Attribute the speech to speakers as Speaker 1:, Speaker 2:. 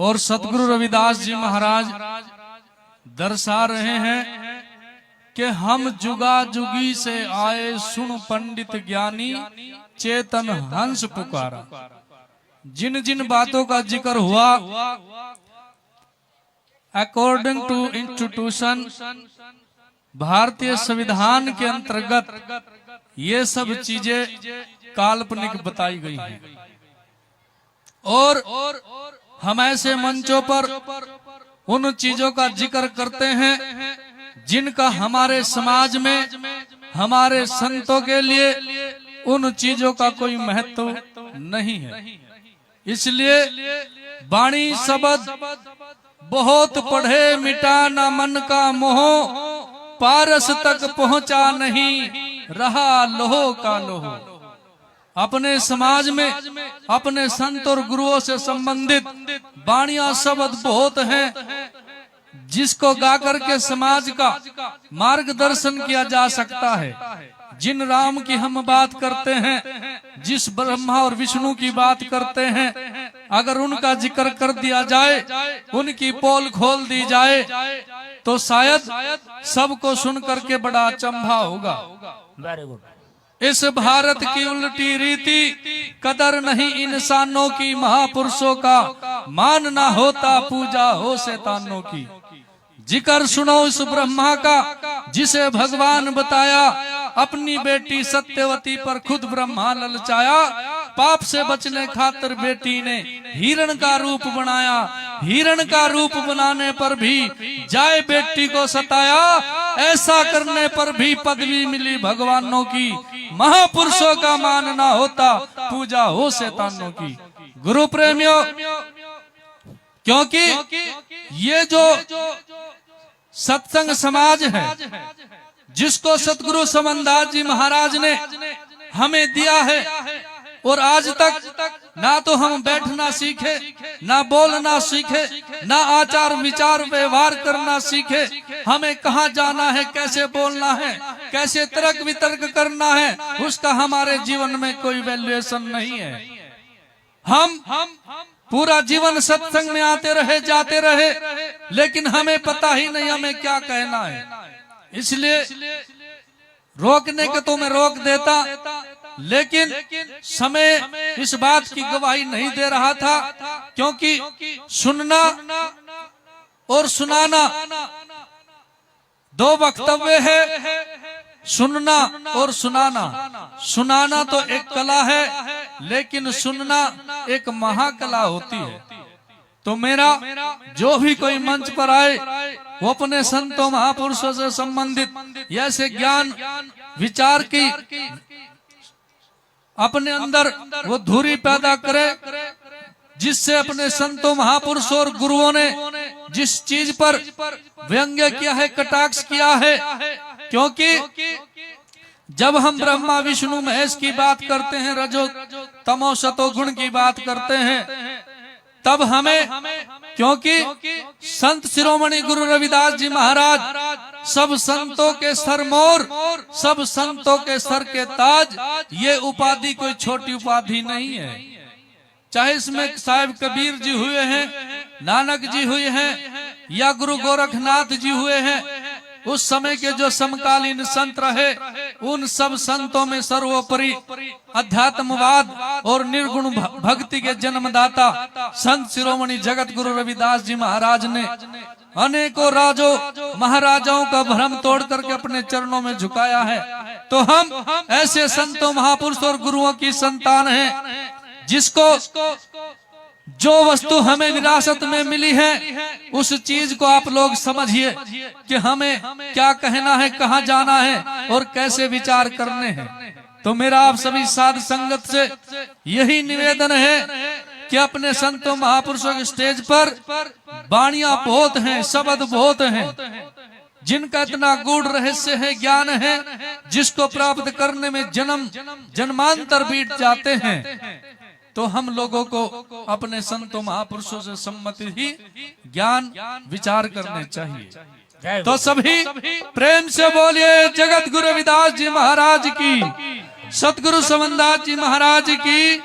Speaker 1: और सतगुरु रविदास जी महाराज दर्शा रहे हैं कि हम जुगा जुगी से आए सुन पंडित ज्ञानी चेतन हंस पुकारा। जिन जिन बातों का जिक्र हुआ अकॉर्डिंग टू इंस्टीट्यूशन भारतीय संविधान के अंतर्गत ये सब चीजें काल्पनिक बताई गई हैं और हम ऐसे मंचों पर उन चीजों का जिक्र करते हैं जिनका हमारे समाज में हमारे संतों के लिए उन चीजों का कोई महत्व नहीं है। इसलिए वाणी शब्द बहुत पढ़े मिटा न मन का मोह, पारस तक पहुंचा नहीं रहा लोह का लोह। अपने समाज में अपने संत और गुरुओं से संबंधित वाणियां शब्द बहुत हैं जिसको गाकर के समाज का मार्गदर्शन किया जा सकता है। जिन राम की हम बात करते हैं, जिस ब्रह्मा और विष्णु की बात करते हैं, अगर उनका जिक्र कर दिया जाए, उनकी पोल खोल दी जाए तो शायद सबको सुन करके बड़ा अचंभा होगा।
Speaker 2: Very good.
Speaker 1: इस भारत की उल्टी रीति कदर नहीं इंसानों की, महापुरुषों का मान ना होता पूजा हो शैतानों की। जिक्र सुनो इस ब्रह्मा का जिसे भगवान बताया, अपनी बेटी सत्यवती पर खुद ब्रह्मा ललचाया। पाप से बचने खातिर बेटी ने हिरण का रूप बनाया, हिरण का रूप बनाने पर भी जाए बेटी को सताया। ऐसा करने पर भी पदवी मिली भगवानों की, महापुरुषों का मान ना होता पूजा हो शैतानों की। गुरु प्रेमियों, क्योंकि ये जो सत्संग समाज है जिसको सतगुरु समनदास जी महाराज ने हमें दिया है, और आज तक ना तो हम बैठना सीखे, ना बोलना सीखे, ना आचार विचार व्यवहार करना सीखे। हमें कहाँ जाना है, कैसे बोलना है, कैसे तर्क वितर्क करना है, उसका हमारे जीवन में कोई वैल्यूएशन नहीं है। हम पूरा जीवन सत्संग में आते रहे जाते रहे, लेकिन हमें पता ही नहीं हमें क्या कहना है। इसलिए रोकने के तो मैं रोक देता, लेकिन समय इस बात की गवाही नहीं दे रहा था, क्योंकि सुनना और सुनाना दो वक्तव्य है। सुनना और सुनाना, सुनाना तो एक कला है, लेकिन सुनना एक महाकला होती है। तो मेरा जो भी कोई मंच पर आए वो अपने संतों महापुरुषों से संबंधित ऐसे ज्ञान विचार की अपने अंदर वो धुरी पैदा करे, जिससे अपने संतों महापुरुषों और गुरुओं ने जिस चीज पर व्यंग्य किया है, कटाक्ष किया है। क्योंकि जब हम ब्रह्मा विष्णु महेश की बात करते हैं, रजो तमो सतो गुण की बात करते हैं, तब हमें, क्योंकि संत शिरोमणि गुरु रविदास जी महाराज सब संतों के सर मोर, सब संतों के सर के ताज, ये उपाधि कोई छोटी उपाधि नहीं है। चाहे इसमें साहिब कबीर जी हुए हैं, नानक जी हुए हैं, या गुरु गोरखनाथ जी हुए हैं, उस समय के जो समकालीन संत रहे, उन सब संतों में सर्वोपरि अध्यात्मवाद और निर्गुण भक्ति के जन्मदाता संत शिरोमणि जगत गुरु रविदास जी महाराज ने अनेकों राजों महाराजाओं का भ्रम तोड़ करके अपने चरणों में झुकाया है। तो हम ऐसे संतों महापुरुषों और गुरुओं की संतान हैं, जिसको जो वस्तु हमें विरासत में मिली है उस चीज को आप लोग समझिए कि हमें क्या कहना है, कहाँ जाना है और कैसे विचार करने हैं। तो मेरा आप सभी साध संगत से यही निवेदन है कि अपने संतों महापुरुषों के स्टेज पर वाणियां बहुत हैं, शब्द बहुत हैं, जिनका इतना गूढ़ रहस्य है, ज्ञान है, जिसको प्राप्त करने में जन्म जन्मांतर बीत जाते हैं। तो हम लोगों को अपने संतों महापुरुषों से संबंधित ही ज्ञान विचार करने चाहिए। तो सभी प्रेम से बोलिए जगत गुरु रविदास जी महाराज की, सतगुरु समनदास जी महाराज की।